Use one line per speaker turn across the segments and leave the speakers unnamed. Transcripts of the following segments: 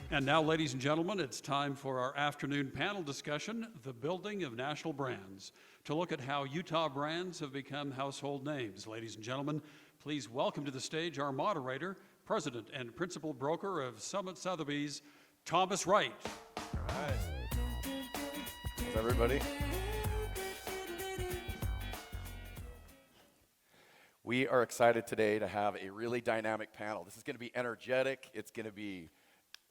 And now, ladies and gentlemen, it's time for our afternoon panel discussion, The Building of National Brands, to look at how Utah brands have become household names. Ladies and gentlemen, please welcome to the stage our moderator, President and Principal Broker of Summit Sotheby's, Thomas Wright.
All right. How's everybody? We are excited today to have a really dynamic panel. This is going to be energetic. It's going to be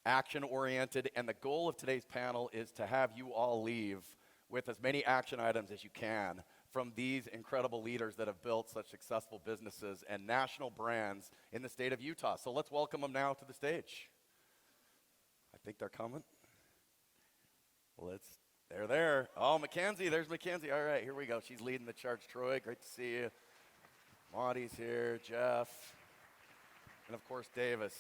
action-oriented, and the goal of today's panel is to have you all leave with as many action items as you can from these incredible leaders that have built such successful businesses and national brands in the state of Utah. So let's welcome them now to the stage. I think they're coming. They're there. Oh, McKenzie, there's McKenzie. All right, here we go. She's leading the charge. Troy, great to see you. Monte's here, Jeff, and of course, Davis.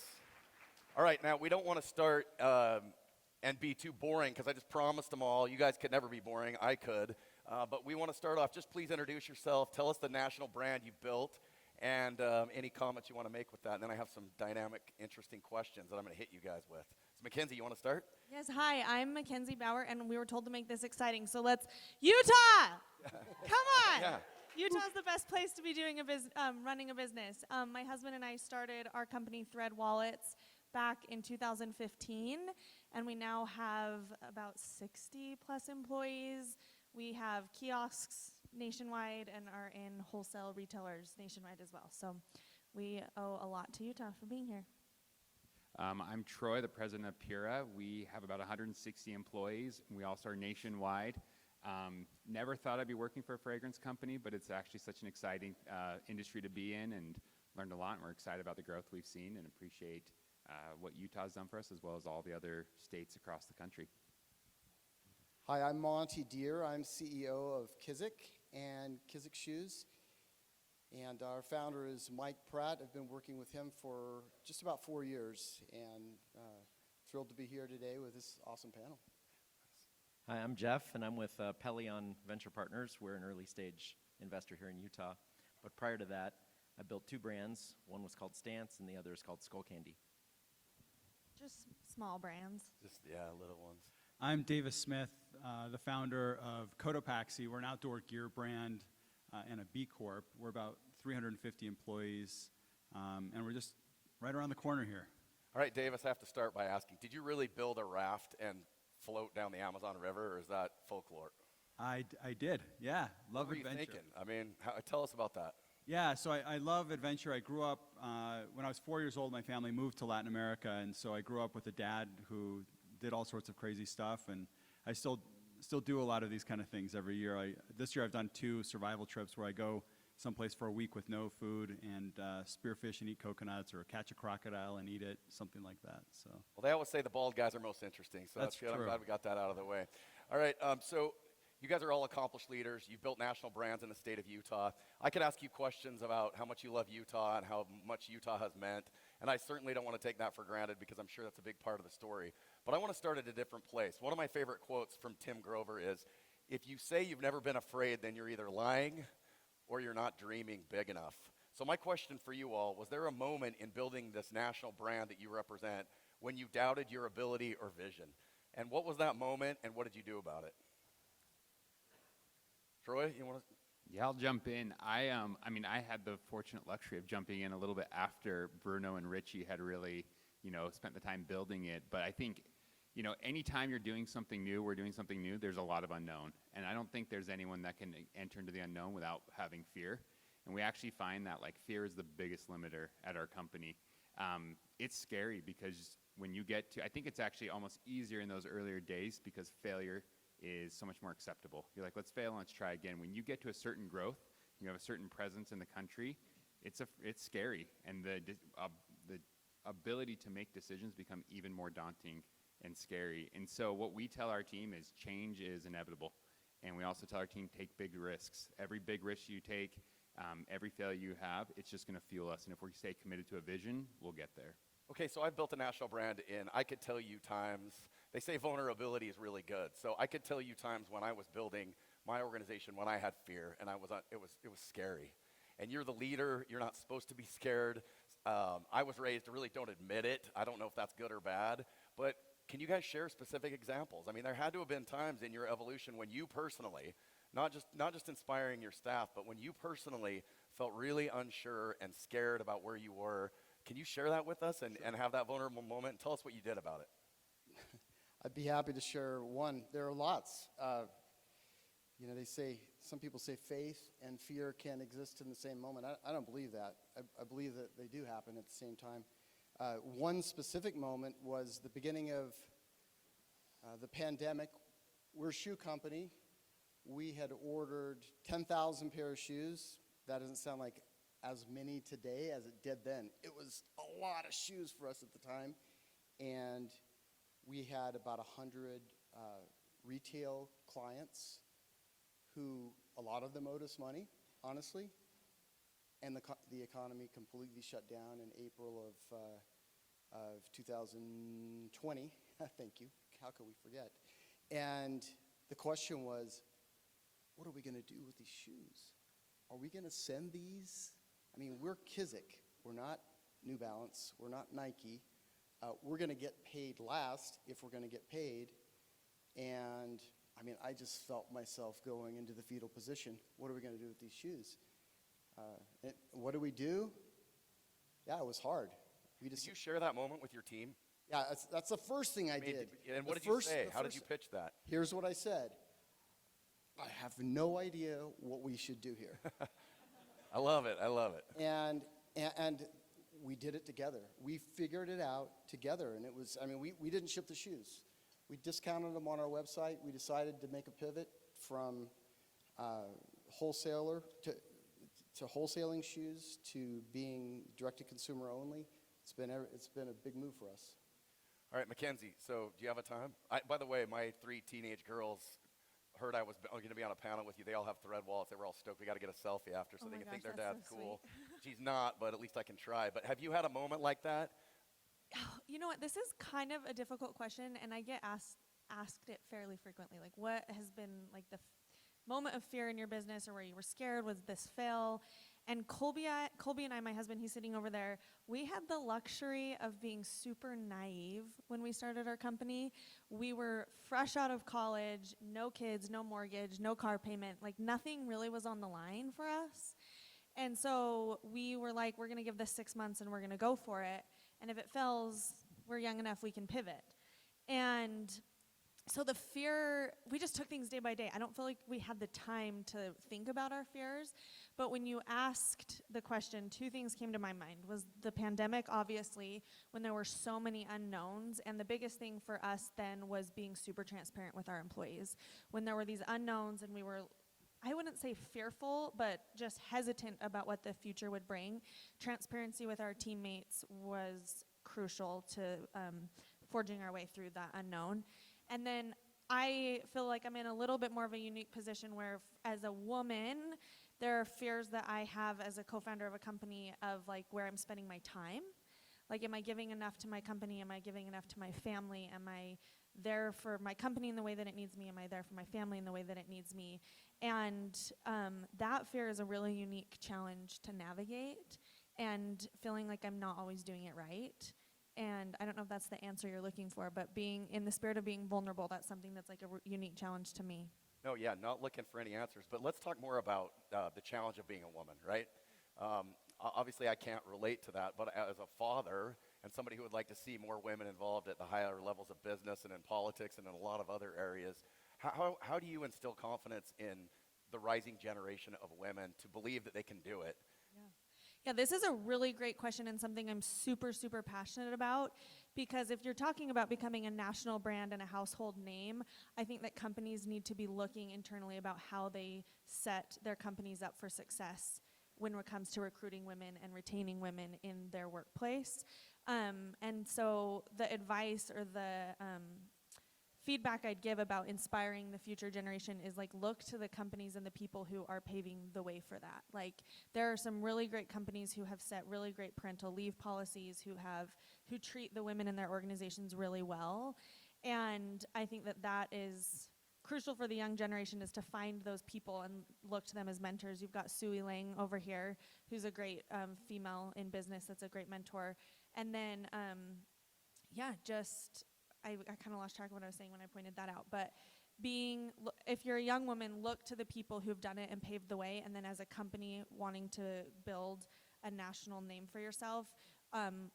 All right, now we don't want to start and be too boring because I just promised them all. You guys could never be boring. I could. But we want to start off. Just please introduce yourself. Tell us the national brand you built and any comments you want to make with that. And then I have some dynamic, interesting questions that I'm going to hit you guys with. So, McKenzie, you want to start?
Yes, hi. I'm McKenzie Bauer, and we were told to make this exciting. So let's, Utah! Come on!
Yeah.
Utah's the best place to be doing running a business. My husband and I started our company, Thread Wallets, back in 2015, and we now have about 60 plus employees. We have kiosks nationwide and are in wholesale retailers nationwide as well. So we owe a lot to Utah for being here.
I'm Troy, the president of Pura. We have about 160 employees. We also are nationwide. Never thought I'd be working for a fragrance company, but it's actually such an exciting industry to be in, and learned a lot, and we're excited about the growth we've seen and appreciate what Utah's done for us, as well as all the other states across the country.
Hi, I'm Monte Deere. I'm CEO of Kizik and Kizik Shoes. And our founder is Mike Pratt. I've been working with him for just about 4 years, and thrilled to be here today with this awesome panel.
Hi, I'm Jeff, and I'm with Pelion Venture Partners. We're an early stage investor here in Utah. But prior to that, I built 2 brands. One was called Stance, and the other is called Skullcandy.
Just small brands.
Little ones.
I'm Davis Smith, the founder of Cotopaxi. We're an outdoor gear brand and a B Corp. We're about 350 employees, and we're just right around the corner here.
All right, Davis, I have to start by asking, did you really build a raft and float down the Amazon River, or is that folklore?
I did, yeah. Love
what
adventure.
What were you thinking? I mean, tell us about that.
Yeah, so I love adventure. I grew up, when I was 4 years old, my family moved to Latin America, and so I grew up with a dad who did all sorts of crazy stuff, and I still do a lot of these kind of things every year. This year I've done 2 survival trips where I go someplace for a week with no food and spearfish and eat coconuts, or catch a crocodile and eat it, something like that. So.
Well, they always say the bald guys are most interesting, so that's good.
True.
I'm glad we got that out of the way. All right, so you guys are all accomplished leaders. You've built national brands in the state of Utah. I could ask you questions about how much you love Utah and how much Utah has meant, and I certainly don't want to take that for granted because I'm sure that's a big part of the story. But I want to start at a different place. One of my favorite quotes from Tim Grover is, if you say you've never been afraid, then you're either lying or you're not dreaming big enough. So my question for you all, was there a moment in building this national brand that you represent when you doubted your ability or vision? And what was that moment, and what did you do about it? Troy, you want to?
Yeah, I'll jump in. I had the fortunate luxury of jumping in a little bit after Bruno and Richie had really, spent the time building it. But I think, anytime you're doing something new, we're doing something new, there's a lot of unknown. And I don't think there's anyone that can enter into the unknown without having fear. And we actually find that fear is the biggest limiter at our company. It's scary because when you get to, I think it's actually almost easier in those earlier days because failure is so much more acceptable. You're like, let's fail and let's try again. When you get to a certain growth, you have a certain presence in the country, it's scary. And the ability to make decisions become even more daunting and scary. And so what we tell our team is change is inevitable. And we also tell our team, take big risks. Every big risk you take, every failure you have, it's just going to fuel us. And if we stay committed to a vision, we'll get there.
Okay, so I've built a national brand, and I could tell you times, they say vulnerability is really good. So I could tell you times when I was building my organization, when I had fear, and it was scary. And you're the leader, you're not supposed to be scared. I was raised to really don't admit it. I don't know if that's good or bad, but can you guys share specific examples? I mean, there had to have been times in your evolution when you personally, not just inspiring your staff, but when you personally felt really unsure and scared about where you were. Can you share that with us and have that vulnerable moment and tell us what you did about it?
I'd be happy to share one. There are lots. Some people say faith and fear can exist in the same moment. I don't believe that. I believe that they do happen at the same time. One specific moment was the beginning of the pandemic. We're a shoe company. We had ordered 10,000 pair of shoes. That doesn't sound like as many today as it did then. It was a lot of shoes for us at the time. And we had about 100 retail clients who, a lot of them owed us money, honestly. And the economy completely shut down in April of 2020. Thank you. How could we forget? And the question was, what are we going to do with these shoes? Are we going to send these? I mean, we're Kizik. We're not New Balance. We're not Nike. We're going to get paid last if we're going to get paid. And, I mean, I just felt myself going into the fetal position. What are we going to do with these shoes? What do we do? Yeah, it was hard.
Did you share that moment with your team?
Yeah, that's the first thing I did.
And what did you say? How did you pitch that?
Here's what I said. I have no idea what we should do here.
I love it. I love it.
And we did it together. We figured it out together. And it was, I mean, we didn't ship the shoes. We discounted them on our website. We decided to make a pivot from wholesaler to wholesaling shoes to being direct-to-consumer only. It's been a big move for us.
All right, McKenzie, so do you have a time? By the way, my 3 teenage girls heard I was going to be on a panel with you. They all have thread wallets. They were all stoked. We got to get a selfie after so
Oh
they
my
can think
gosh,
their
that's
dad's
so
cool.
sweet.
She's not, but at least I can try. But have you had a moment like that?
You know what? This is kind of a difficult question, and I get asked it fairly frequently. Like, what has been like the moment of fear in your business, or where you were scared? Was this fail? And Colby and I, my husband, he's sitting over there, we had the luxury of being super naive when we started our company. We were fresh out of college, no kids, no mortgage, no car payment. Like, nothing really was on the line for us. And so we were like, we're going to give this 6 months and we're going to go for it. And if it fails, we're young enough, we can pivot. And so the fear, we just took things day by day. I don't feel like we had the time to think about our fears. But when you asked the question, 2 things came to my mind. Was the pandemic, obviously, when there were so many unknowns. And the biggest thing for us then was being super transparent with our employees. When there were these unknowns and we were, I wouldn't say fearful, but just hesitant about what the future would bring, transparency with our teammates was crucial to forging our way through that unknown. And then I feel like I'm in a little bit more of a unique position where, as a woman, there are fears that I have as a co-founder of a company of like where I'm spending my time. Like, am I giving enough to my company? Am I giving enough to my family? Am I there for my company in the way that it needs me? Am I there for my family in the way that it needs me? And that fear is a really unique challenge to navigate, and feeling like I'm not always doing it right. And I don't know if that's the answer you're looking for, but being in the spirit of being vulnerable, that's something that's like a unique challenge to me.
No, yeah, not looking for any answers. But let's talk more about the challenge of being a woman, right? Obviously, I can't relate to that, but as a father and somebody who would like to see more women involved at the higher levels of business and in politics and in a lot of other areas, how do you instill confidence in the rising generation of women to believe that they can do it?
Yeah, this is a really great question and something I'm super, super passionate about, because if you're talking about becoming a national brand and a household name, I think that companies need to be looking internally about how they set their companies up for success when it comes to recruiting women and retaining women in their workplace. And so the advice or the feedback I'd give about inspiring the future generation is like, look to the companies and the people who are paving the way for that. Like, there are some really great companies who have set really great parental leave policies, who treat the women in their organizations really well. And I think that that is crucial for the young generation, is to find those people and look to them as mentors. You've got Sui Lang over here, who's a great female in business that's a great mentor. And then, just I kind of lost track of what I was saying when I pointed that out, but if you're a young woman, look to the people who've done it and paved the way, and then as a company wanting to build a national name for yourself,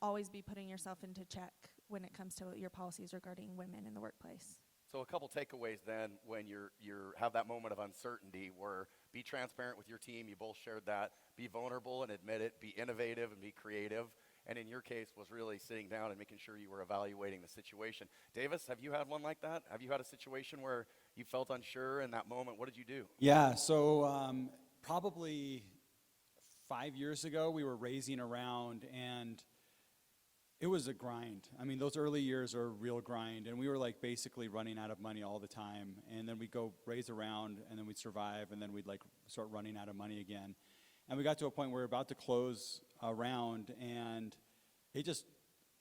always be putting yourself into check when it comes to your policies regarding women in the workplace.
So a couple takeaways then when you're have that moment of uncertainty where be transparent with your team, you both shared that, be vulnerable and admit it, be innovative and be creative, and in your case was really sitting down and making sure you were evaluating the situation. Davis, have you had one like that? Have you had a situation where you felt unsure in that moment? What did you do?
Yeah, so probably 5 years ago, we were raising around, and it was a grind. I mean, those early years are a real grind, and we were like basically running out of money all the time. And then we'd go raise around, and then we'd survive, and then we'd like start running out of money again. And we got to a point where we were about to close a round, and it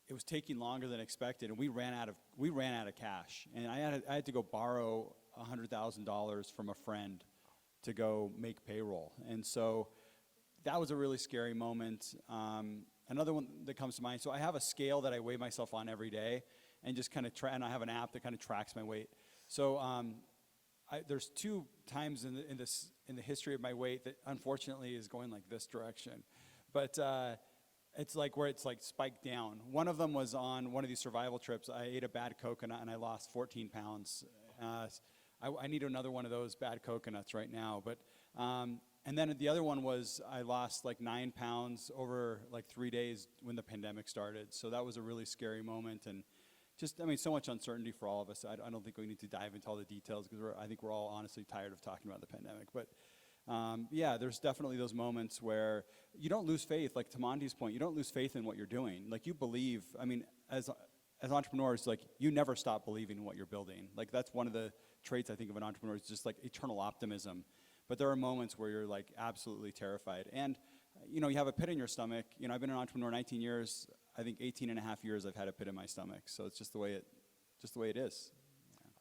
was taking longer than expected, and we ran out of cash. And I had to go borrow $100,000 from a friend to go make payroll. And so that was a really scary moment. Another one that comes to mind, so I have a scale that I weigh myself on every day, and just kind of and I have an app that kind of tracks my weight. So there's 2 times in the history of my weight that unfortunately is going like this direction, but it's like where it's like spiked down. One of them was on one of these survival trips. I ate a bad coconut and I lost 14 pounds. I need another one of those bad coconuts right now, but. And then the other one was I lost like 9 pounds over like 3 days when the pandemic started. So that was a really scary moment, and just, I mean, so much uncertainty for all of us. I don't think we need to dive into all the details because I think we're all honestly tired of talking about the pandemic. But yeah, there's definitely those moments where you don't lose faith. Like to Monte's point, you don't lose faith in what you're doing. Like you believe. I mean, as entrepreneurs, like you never stop believing in what you're building. Like that's one of the traits I think of an entrepreneur is just like eternal optimism. But there are moments where you're like absolutely terrified. And, you know, you have a pit in your stomach. You know, I've been an entrepreneur 19 years. I think 18 and a half years I've had a pit in my stomach. So it's just the way it is.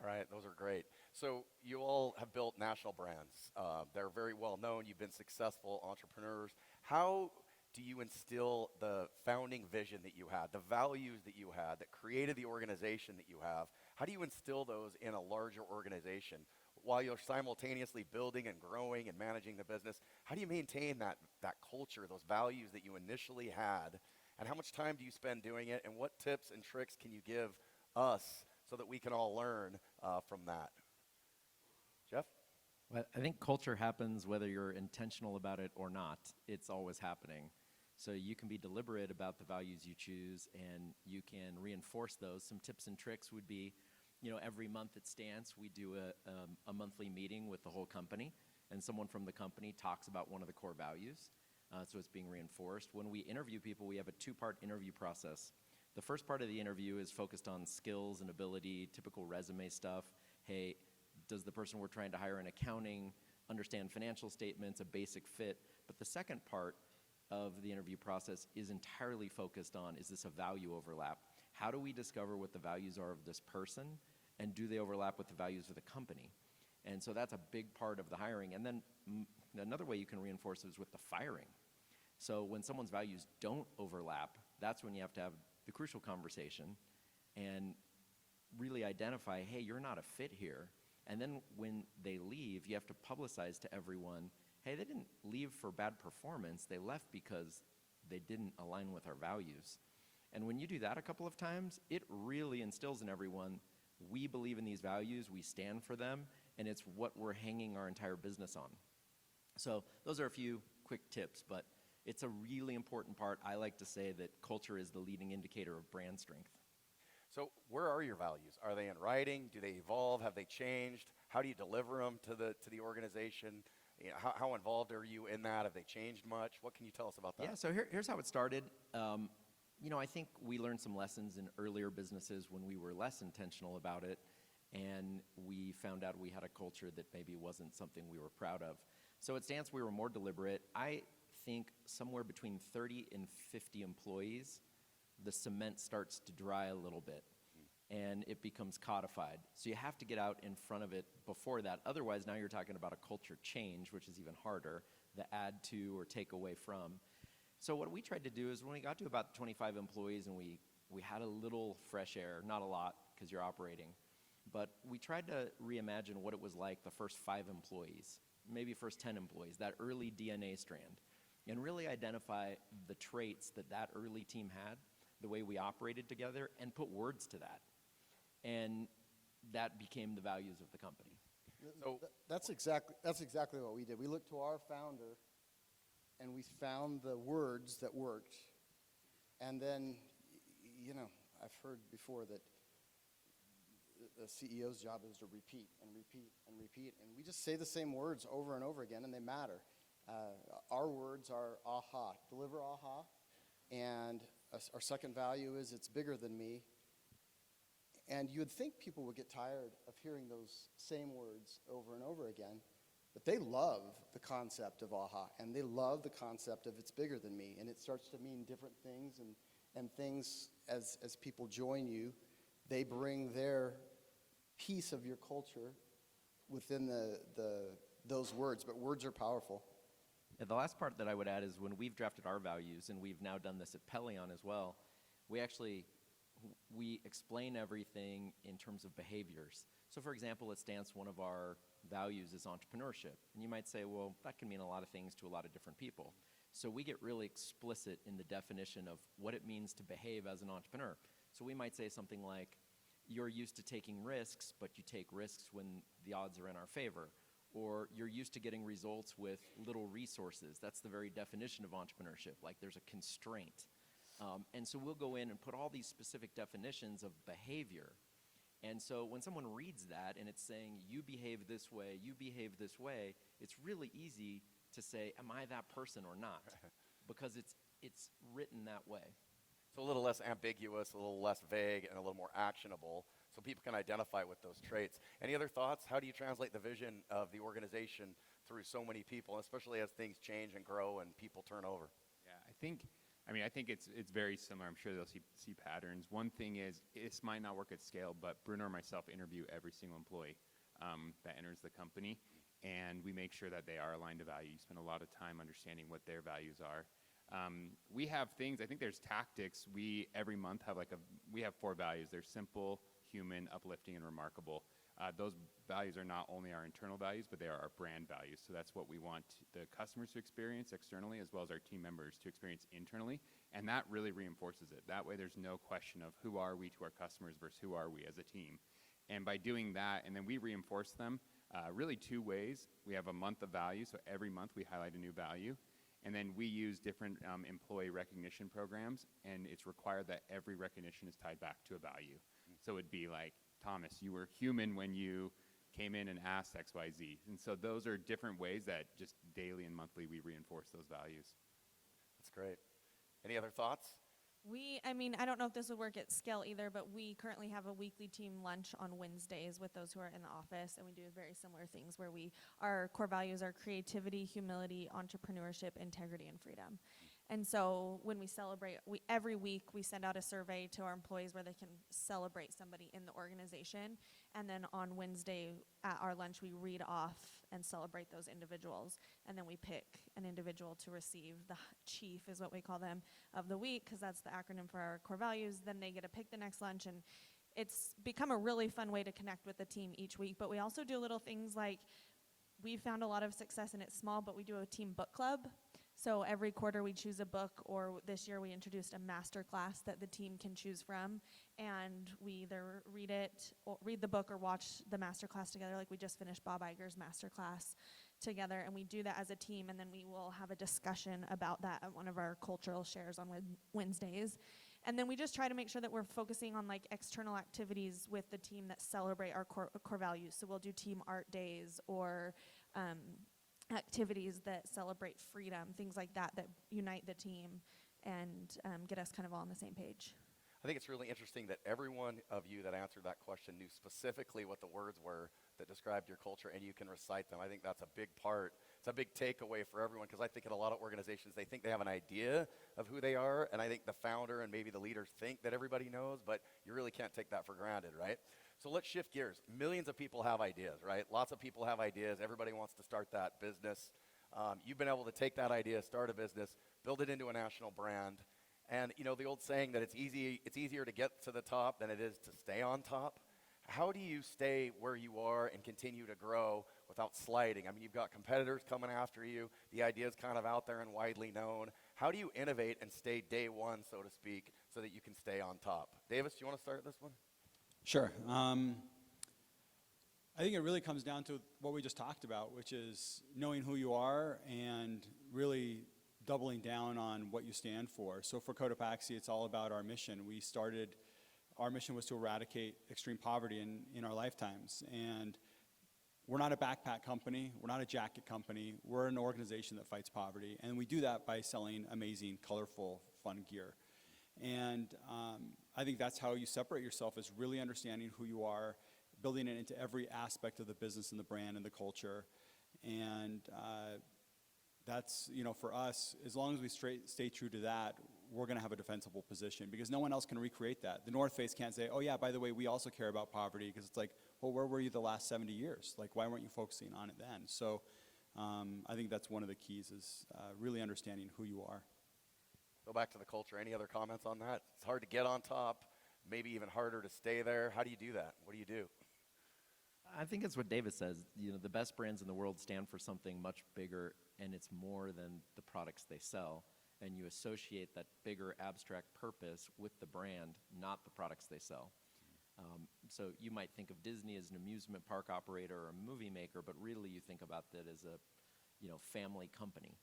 All right, those are great. So you all have built national brands. They're very well known. You've been successful entrepreneurs. How do you instill the founding vision that you had, the values that you had, that created the organization that you have? How do you instill those in a larger organization? While you're simultaneously building and growing and managing the business, how do you maintain that culture, those values that you initially had, and how much time do you spend doing it, and what tips and tricks can you give us so that we can all learn from that? Jeff?
Well, I think culture happens whether you're intentional about it or not. It's always happening. So you can be deliberate about the values you choose, and you can reinforce those. Some tips and tricks would be, you know, every month at Stance, we do a monthly meeting with the whole company, and someone from the company talks about one of the core values, so it's being reinforced. When we interview people, we have a 2-part interview process. The first part of the interview is focused on skills and ability, typical resume stuff. Hey, does the person we're trying to hire in accounting understand financial statements, a basic fit? But the second part of the interview process is entirely focused on, is this a value overlap? How do we discover what the values are of this person, and do they overlap with the values of the company? And so that's a big part of the hiring. And then another way you can reinforce it is with the firing. So when someone's values don't overlap, that's when you have to have the crucial conversation and really identify, hey, you're not a fit here. And then when they leave, you have to publicize to everyone, hey, they didn't leave for bad performance. They left because they didn't align with our values. And when you do that a couple of times, it really instills in everyone, we believe in these values, we stand for them, and it's what we're hanging our entire business on. So those are a few quick tips, but it's a really important part. I like to say that culture is the leading indicator of brand strength.
So where are your values? Are they in writing? Do they evolve? Have they changed? How do you deliver them to the organization? You know, how involved are you in that? Have they changed much? What can you tell us about that?
Yeah, so here's how it started. You know, I think we learned some lessons in earlier businesses when we were less intentional about it, and we found out we had a culture that maybe wasn't something we were proud of. So at Stance, we were more deliberate. I think somewhere between 30 and 50 employees, the cement starts to dry a little bit, and it becomes codified. So you have to get out in front of it before that. Otherwise, now you're talking about a culture change, which is even harder, the add to or take away from. So what we tried to do is when we got to about 25 employees and we We had a little fresh air, not a lot because you're operating, but we tried to reimagine what it was like the first 5 employees, maybe first 10 employees, that early DNA strand, and really identify the traits that that early team had, the way we operated together, and put words to that. And that became the values of the company.
So-
That's exactly what we did. We looked to our founder, and we found the words that worked. And then, you know, I've heard before that the CEO's job is to repeat and repeat and repeat, and we just say the same words over and over again, and they matter. Our words are aha, deliver aha, and our second value is it's bigger than me. And you would think people would get tired of hearing those same words over and over again, but they love the concept of aha, and they love the concept of it's bigger than me, and it starts to mean different things, and things as people join you, they bring their piece of your culture within those words, but words are powerful.
Yeah, the last part that I would add is when we've drafted our values, and we've now done this at Pelion as well, we explain everything in terms of behaviors. So for example, at Stance, one of our values is entrepreneurship. And you might say, well, that can mean a lot of things to a lot of different people. So we get really explicit in the definition of what it means to behave as an entrepreneur. So we might say something like, you're used to taking risks, but you take risks when the odds are in our favor. Or you're used to getting results with little resources. That's the very definition of entrepreneurship, like there's a constraint. And so we'll go in and put all these specific definitions of behavior. And so when someone reads that and it's saying, you behave this way, it's really easy to say, am I that person or not? Because it's written that way.
So a little less ambiguous, a little less vague, and a little more actionable, so people can identify with those traits. Any other thoughts? How do you translate the vision of the organization through so many people, especially as things change and grow and people turn over?
Yeah, I think it's very similar. I'm sure they'll see patterns. One thing is, this might not work at scale, but Bruno or myself interview every single employee that enters the company, and we make sure that they are aligned to value. You spend a lot of time understanding what their values are. We have things, I think there's tactics. We every month have we have 4 values. They're simple, human, uplifting, and remarkable. Those values are not only our internal values, but they are our brand values. So that's what we want the customers to experience externally, as well as our team members to experience internally. And that really reinforces it. That way there's no question of who are we to our customers versus who are we as a team. And by doing that, and then we reinforce them really 2 ways. We have a month of value, so every month we highlight a new value. And then we use different employee recognition programs, and it's required that every recognition is tied back to a value. So it'd be like, Thomas, you were human when you came in and asked X, Y, Z. And so those are different ways that just daily and monthly we reinforce those values.
That's great. Any other thoughts?
I don't know if this would work at scale either, but we currently have a weekly team lunch on Wednesdays with those who are in the office, and we do very similar things where our core values are creativity, humility, entrepreneurship, integrity, and freedom. And so when we celebrate, every week we send out a survey to our employees where they can celebrate somebody in the organization. And then on Wednesday at our lunch, we read off and celebrate those individuals. And then we pick an individual to receive the chief, is what we call them, of the week, because that's the acronym for our core values. Then they get to pick the next lunch. And it's become a really fun way to connect with the team each week. But we also do little things like, we found a lot of success, and it's small, but we do a team book club. So every quarter we choose a book, or this year we introduced a master class that the team can choose from, and we either read the book or watch the master class together. Like we just finished Bob Iger's master class together, and we do that as a team, and then we will have a discussion about that at one of our cultural shares on Wednesdays. And then we just try to make sure that we're focusing on external activities with the team that celebrate our core values. So we'll do team art days or activities that celebrate freedom, things like that unite the team and get us kind of all on the same page.
I think it's really interesting that every one of you that answered that question knew specifically what the words were that described your culture, and you can recite them. I think that's a big part. It's a big takeaway for everyone, because I think in a lot of organizations, they think they have an idea of who they are, and I think the founder and maybe the leaders think that everybody knows, but you really can't take that for granted, right? So let's shift gears. Millions of people have ideas, right? Lots of people have ideas. Everybody wants to start that business. You've been able to take that idea, start a business, build it into a national brand. And you know the old saying that it's easier to get to the top than it is to stay on top. How do you stay where you are and continue to grow without sliding? I mean, you've got competitors coming after you. The idea is kind of out there and widely known. How do you innovate and stay day one, so to speak, so that you can stay on top? Davis, do you want to start this one?
Sure. I think it really comes down to what we just talked about, which is knowing who you are and really doubling down on what you stand for. So for Cotopaxi, it's all about our mission. Our mission was to eradicate extreme poverty in our lifetimes. And we're not a backpack company. We're not a jacket company. We're an organization that fights poverty. And we do that by selling amazing, colorful, fun gear. And I think that's how you separate yourself, is really understanding who you are, building it into every aspect of the business and the brand and the culture. And that's, for us, as long as we stay true to that, we're going to have a defensible position, because no one else can recreate that. The North Face can't say, oh yeah, by the way, we also care about poverty, because it's like, well, where were you the last 70 years? Like, why weren't you focusing on it then? So I think that's one of the keys, is really understanding who you are.
Go back to the culture. Any other comments on that? It's hard to get on top, maybe even harder to stay there. How do you do that? What do you do?
I think it's what Davis says. The best brands in the world stand for something much bigger, and it's more than the products they sell. And you associate that bigger abstract purpose with the brand, not the products they sell. So you might think of Disney as an amusement park operator or a movie maker, but really you think about that as a family company.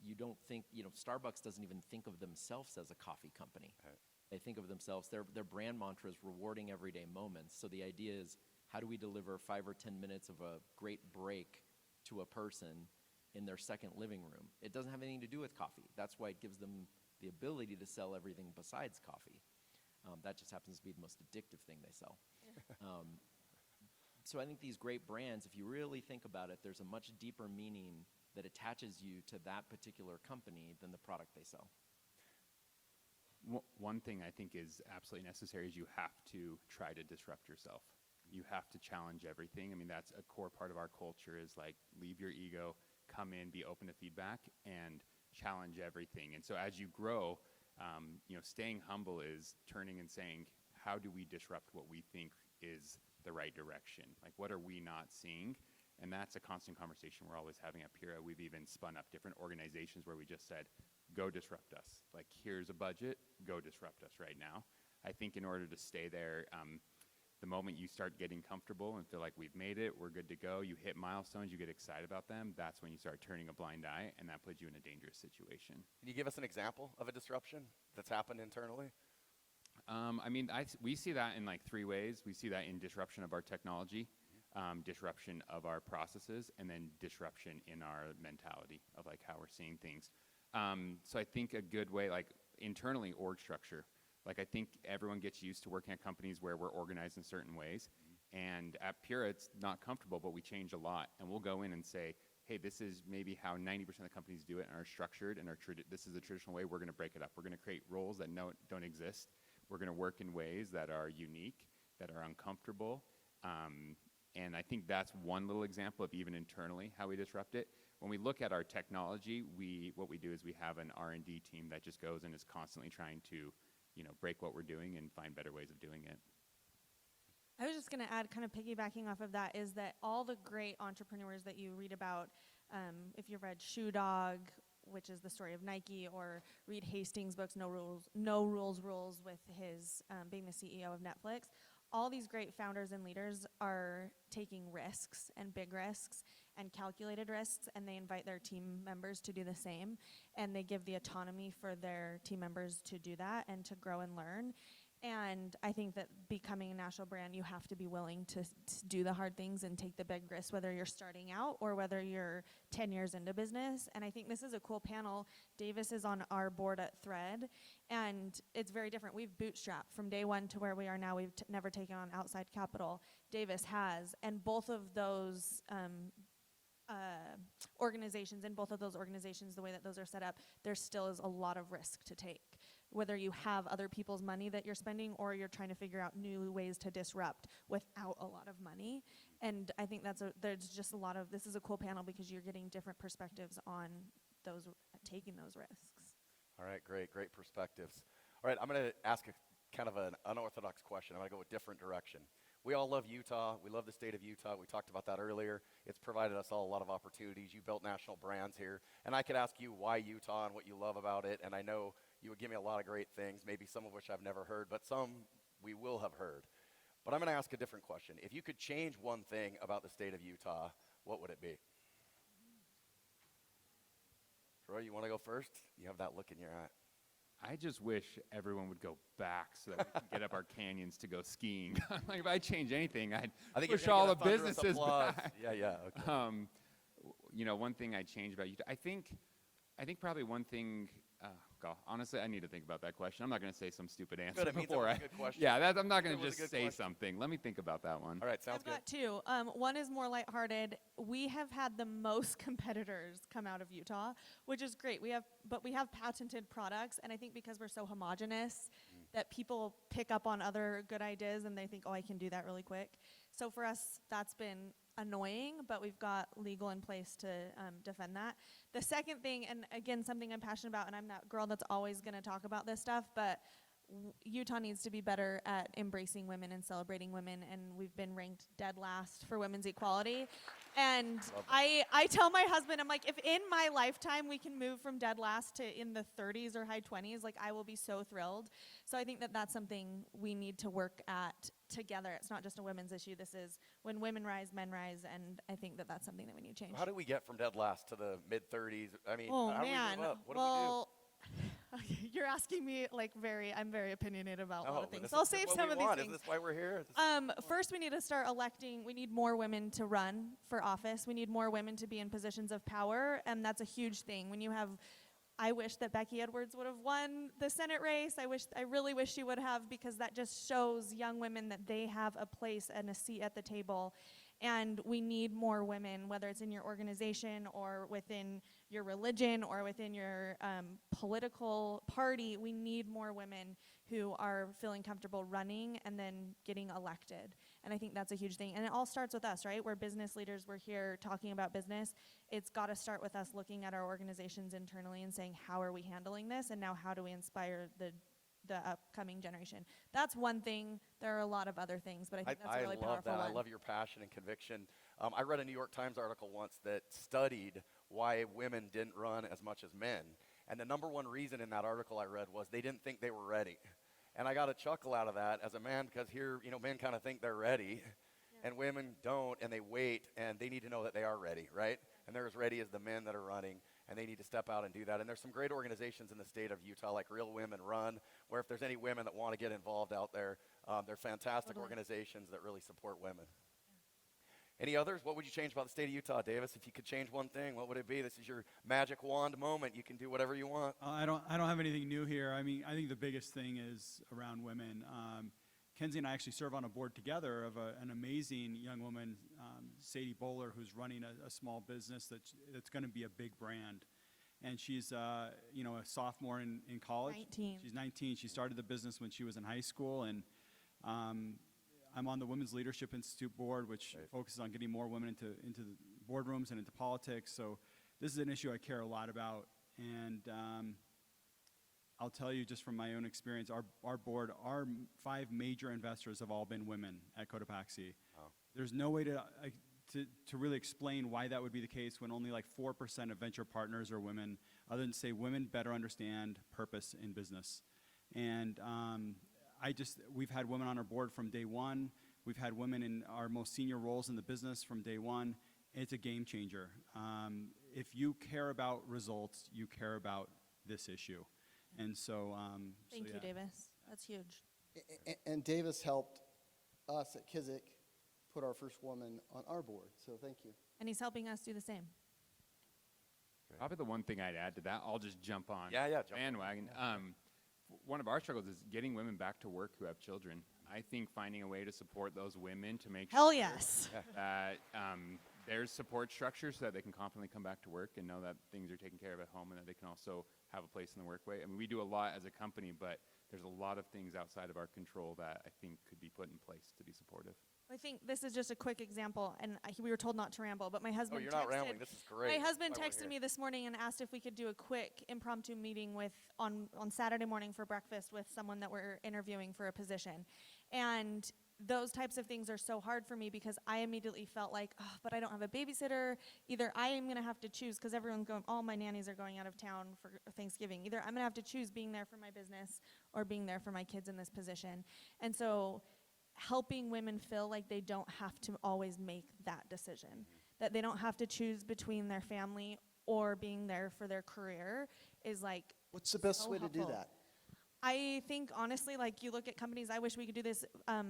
You don't think, Starbucks doesn't even think of themselves as a coffee company.
Right.
They think of themselves, their brand mantra is rewarding everyday moments. So the idea is, how do we deliver 5 or 10 minutes of a great break to a person in their second living room? It doesn't have anything to do with coffee. That's why it gives them the ability to sell everything besides coffee. That just happens to be the most addictive thing they sell. So I think these great brands, if you really think about it, there's a much deeper meaning that attaches you to that particular company than the product they sell.
One thing I think is absolutely necessary is you have to try to disrupt yourself. You have to challenge everything. I mean, that's a core part of our culture, is like, leave your ego, come in, be open to feedback, and challenge everything. And so as you grow, staying humble is turning and saying, how do we disrupt what we think is the right direction? Like, what are we not seeing? And that's a constant conversation we're always having at Pura. We've even spun up different organizations where we just said, go disrupt us. Like, here's a budget, go disrupt us right now. I think in order to stay there, the moment you start getting comfortable and feel like we've made it, we're good to go, you hit milestones, you get excited about them, that's when you start turning a blind eye, and that puts you in a dangerous situation.
Can you give us an example of a disruption that's happened internally?
We see that in like 3 ways. We see that in disruption of our technology, disruption of our processes, and then disruption in our mentality of like how we're seeing things. So I think a good way, like internally, org structure. Like, I think everyone gets used to working at companies where we're organized in certain ways. And at Pura, it's not comfortable, but we change a lot. And we'll go in and say, hey, this is maybe how 90% of the companies do it and are structured, and this is the traditional way. We're going to break it up. We're going to create roles that don't exist. We're going to work in ways that are unique, that are uncomfortable. And I think that's one little example of even internally how we disrupt it. When we look at our technology, what we do is we have an R&D team that just goes and is constantly trying to break what we're doing and find better ways of doing it.
I was just going to add, kind of piggybacking off of that, is that all the great entrepreneurs that you read about, if you've read Shoe Dog, which is the story of Nike, or read Hastings' books, No Rules, with his being the CEO of Netflix, all these great founders and leaders are taking risks, and big risks, and calculated risks, and they invite their team members to do the same, and they give the autonomy for their team members to do that and to grow and learn. And I think that becoming a national brand, you have to be willing to do the hard things and take the big risks, whether you're starting out or whether you're 10 years into business. And I think this is a cool panel. Davis is on our board at Thread, and it's very different. We've bootstrapped from day one to where we are now. We've never taken on outside capital. Davis has, and both of those organizations, the way that those are set up, there still is a lot of risk to take. Whether you have other people's money that you're spending or you're trying to figure out new ways to disrupt without a lot of money. And I think there's just a lot of, this is a cool panel because you're getting different perspectives on taking those risks.
All right, great perspectives. All right, I'm going to ask a kind of an unorthodox question. I'm going to go a different direction. We all love Utah. We love the state of Utah. We talked about that earlier. It's provided us all a lot of opportunities. You built national brands here. And I could ask you why Utah and what you love about it. And I know you would give me a lot of great things, maybe some of which I've never heard, but some we will have heard. But I'm going to ask a different question. If you could change one thing about the state of Utah, what would it be? Troy, you want to go first? You have that look in your eye.
I just wish everyone would go back so that we can get up our canyons to go skiing. Like if I change anything, I'd push all the businesses back.
Yeah, okay.
You know, one thing I change about Utah, I think probably one thing. God, honestly, I need to think about that question. I'm not going to say some stupid answer
Good, it means it
before
was a good question.
Yeah, I'm not going
It
to
was a
just
good
say
question.
something. Let me think about that one.
All right, sounds
I've
good.
got two. One is more lighthearted. We have had the most competitors come out of Utah, which is great. We have patented products, and I think because we're so homogenous, that people pick up on other good ideas and they think, oh, I can do that really quick. So for us, that's been annoying, but we've got legal in place to defend that. The second thing, and again, something I'm passionate about, and I'm that girl that's always going to talk about this stuff, but Utah needs to be better at embracing women and celebrating women, and we've been ranked dead last for women's equality. And I tell my husband, I'm like, if in my lifetime we can move from dead last to in the 30s or high 20s, like I will be so thrilled. So I think that that's something we need to work at together. It's not just a women's issue. This is when women rise, men rise, and I think that that's something that we need to change.
How do we get from dead last to the mid-30s? I mean,
Oh,
how
man.
do we move up? What do
Well, okay, you're asking me like I'm very opinionated about a lot of
but
things.
this
So I'll
is
save
what
some
we
of these
want.
things.
Is this why we're here?
First, we need to start electing. We need more women to run for office. We need more women to be in positions of power, and that's a huge thing. When you have, I wish that Becky Edwards would have won the Senate race. I really wish she would have, because that just shows young women that they have a place and a seat at the table. And we need more women, whether it's in your organization or within your religion or within your political party. We need more women who are feeling comfortable running and then getting elected. And I think that's a huge thing. And it all starts with us, right? We're business leaders. We're here talking about business. It's got to start with us looking at our organizations internally and saying, how are we handling this? And now how do we inspire the upcoming generation? That's one thing. There are a lot of other things, but I think that's a really
love
powerful
that.
one.
I love your passion and conviction. I read a New York Times article once that studied why women didn't run as much as men. And the number one reason in that article I read was they didn't think they were ready. And I got a chuckle out of that as a man, because here, men kind of think they're ready, and women don't, and they wait, and they need to know that they are ready, right? And they're as ready as the men that are running, and they need to step out and do that. And there's some great organizations in the state of Utah, like Real Women Run, where if there's any women that want to get involved out there, they're fantastic organizations that really support women. Any others? What would you change about the state of Utah, Davis? If you could change one thing, what would it be? This is your magic wand moment. You can do whatever you want.
I don't have anything new here. I mean, I think the biggest thing is around women. Kenzie and I actually serve on a board together of an amazing young woman, Sadie Bowler, who's running a small business that's going to be a big brand. And she's, a sophomore in college.
19.
She's 19. She started the business when she was in high school, and I'm on the Women's Leadership Institute board, which focuses on getting more women into the boardrooms and into politics. So this is an issue I care a lot about. And I'll tell you just from my own experience, our board, our 5 major investors have all been women at Cotopaxi.
Oh.
There's no way to really explain why that would be the case when only like 4% of venture partners are women, other than say women better understand purpose in business. And we've had women on our board from day one. We've had women in our most senior roles in the business from day one. It's a game changer. If you care about results, you care about this issue. And so,
Thank you, Davis. That's huge.
And Davis helped us at Kizik put our first woman on our board, so thank you.
And he's helping us do the same.
Probably the one thing I'd add to that, I'll just jump on
Jump
bandwagon. One of our struggles is getting women back to work who have children. I think finding a way to support those women to make
Hell
sure
yes.
that there's support structures so that they can confidently come back to work and know that things are taken care of at home, and that they can also have a place in the workway. I mean, we do a lot as a company, but there's a lot of things outside of our control that I think could be put in place to be supportive.
I think this is just a quick example, and we were told not to ramble, but my
Oh,
husband
you're not
texted-
rambling. This is great.
My husband
That's why we're
texted
here.
me this morning and asked if we could do a quick impromptu meeting on Saturday morning for breakfast with someone that we're interviewing for a position. And those types of things are so hard for me because I immediately felt like, oh, but I don't have a babysitter. Either I am going to have to choose, because all my nannies are going out of town for Thanksgiving. Either I'm going to have to choose being there for my business or being there for my kids in this position. And so helping women feel like they don't have to always make that decision, that they don't have to choose between their family or being there for their career is like,
What's the best
so
way to do
helpful.
that?
I think honestly, like you look at companies, I wish we could do this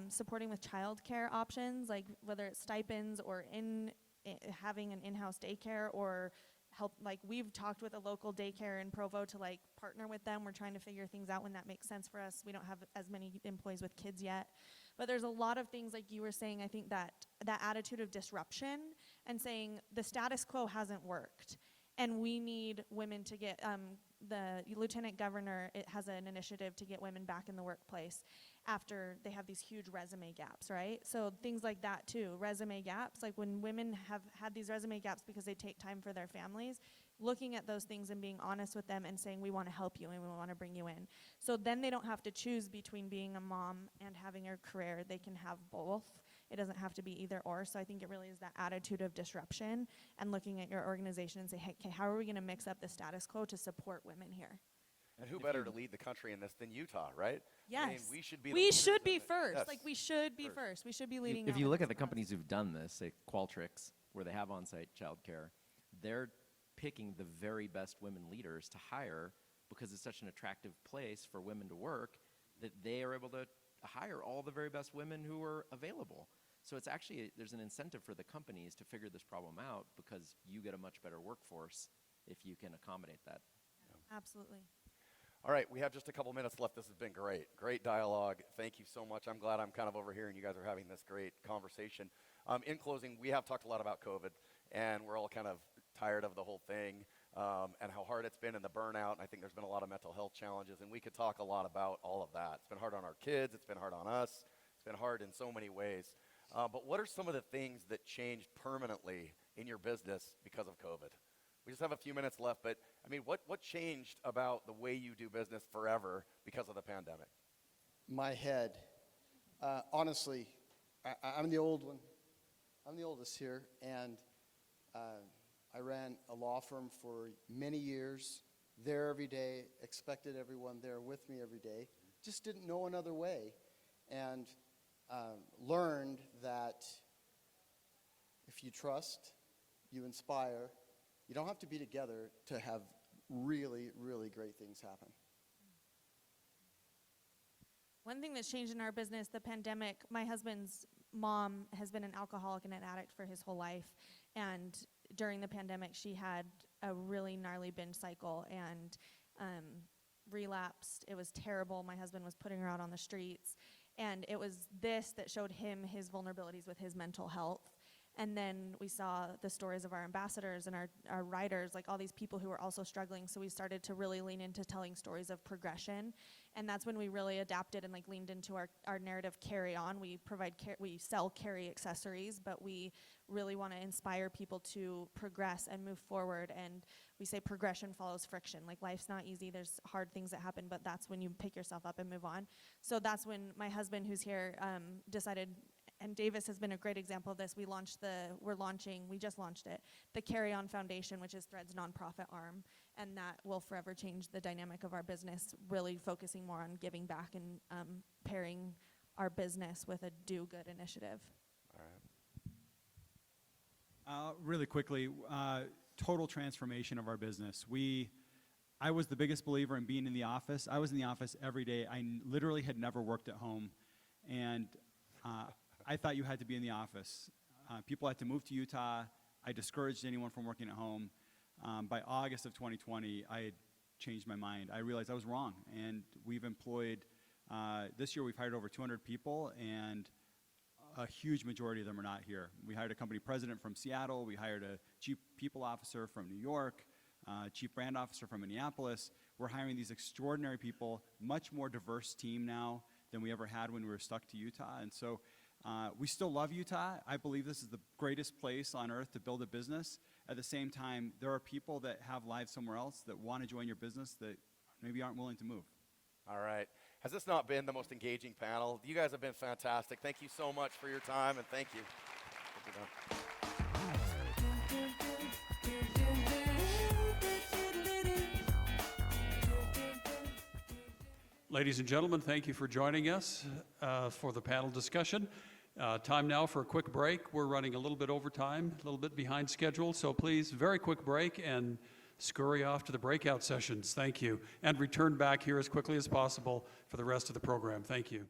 supporting with childcare options, like whether it's stipends or having an in-house daycare or help. Like we've talked with a local daycare in Provo to like partner with them. We're trying to figure things out when that makes sense for us. We don't have as many employees with kids yet. But there's a lot of things like you were saying, I think that attitude of disruption and saying the status quo hasn't worked. And we need women to get, the lieutenant governor has an initiative to get women back in the workplace after they have these huge resume gaps, right? So things like that too, resume gaps, like when women have had these resume gaps because they take time for their families, looking at those things and being honest with them and saying, we want to help you and we want to bring you in. So then they don't have to choose between being a mom and having a career. They can have both. It doesn't have to be either or. So I think it really is that attitude of disruption and looking at your organization and say, hey, okay, how are we going to mix up the status quo to support women here?
And who better to lead the country in this than Utah, right?
Yes.
I mean, we should be the
we
leaders
should be
in it.
first.
Yes.
Like we should be
First.
first. We should be leading.
If
out
you
in
look
this
at the
class.
companies who've done this, say Qualtrics, where they have on-site childcare, they're picking the very best women leaders to hire because it's such an attractive place for women to work that they are able to hire all the very best women who are available. So it's actually, there's an incentive for the companies to figure this problem out because you get a much better workforce if you can accommodate that.
Absolutely.
All right, we have just a couple minutes left. This has been great. Great dialogue. Thank you so much. I'm glad I'm kind of over here and you guys are having this great conversation. In closing, we have talked a lot about COVID, and we're all kind of tired of the whole thing and how hard it's been and the burnout. And I think there's been a lot of mental health challenges, and we could talk a lot about all of that. It's been hard on our kids. It's been hard on us. It's been hard in so many ways. But what are some of the things that changed permanently in your business because of COVID? We just have a few minutes left, but I mean, what changed about the way you do business forever because of the pandemic?
My head. Honestly, I'm the old one. I'm the oldest here, and I ran a law firm for many years, there every day, expected everyone there with me every day, just didn't know another way, and learned that if you trust, you inspire, you don't have to be together to have really, really great things happen.
One thing that's changed in our business, the pandemic, my husband's mom has been an alcoholic and an addict for his whole life. And during the pandemic, she had a really gnarly binge cycle and relapsed. It was terrible. My husband was putting her out on the streets. And it was this that showed him his vulnerabilities with his mental health. And then we saw the stories of our ambassadors and our writers, like all these people who were also struggling. So we started to really lean into telling stories of progression. And that's when we really adapted and like leaned into our narrative carry on. We we sell carry accessories, but we really want to inspire people to progress and move forward. And we say progression follows friction. Like life's not easy. There's hard things that happen, but that's when you pick yourself up and move on. So that's when my husband, who's here, decided, and Davis has been a great example of this. We just launched it, the Carry On Foundation, which is Thread's nonprofit arm, and that will forever change the dynamic of our business, really focusing more on giving back and pairing our business with a do-good initiative.
All right.
Really quickly, total transformation of our business. I was the biggest believer in being in the office. I was in the office every day. I literally had never worked at home, and I thought you had to be in the office. People had to move to Utah. I discouraged anyone from working at home. By August of 2020, I had changed my mind. I realized I was wrong, and we've employed, this year we've hired over 200 people, and a huge majority of them are not here. We hired a company president from Seattle. We hired a chief people officer from New York, chief brand officer from Minneapolis. We're hiring these extraordinary people, much more diverse team now than we ever had when we were stuck to Utah. And so we still love Utah. I believe this is the greatest place on earth to build a business. At the same time, there are people that have lives somewhere else that want to join your business that maybe aren't willing to move.
All right. Has this not been the most engaging panel? You guys have been fantastic. Thank you so much for your time, and thank you.
Ladies and gentlemen, thank you for joining us for the panel discussion. Time now for a quick break. We're running a little bit over time, a little bit behind schedule, so please, very quick break and scurry off to the breakout sessions. Thank you. And return back here as quickly as possible for the rest of the program. Thank you.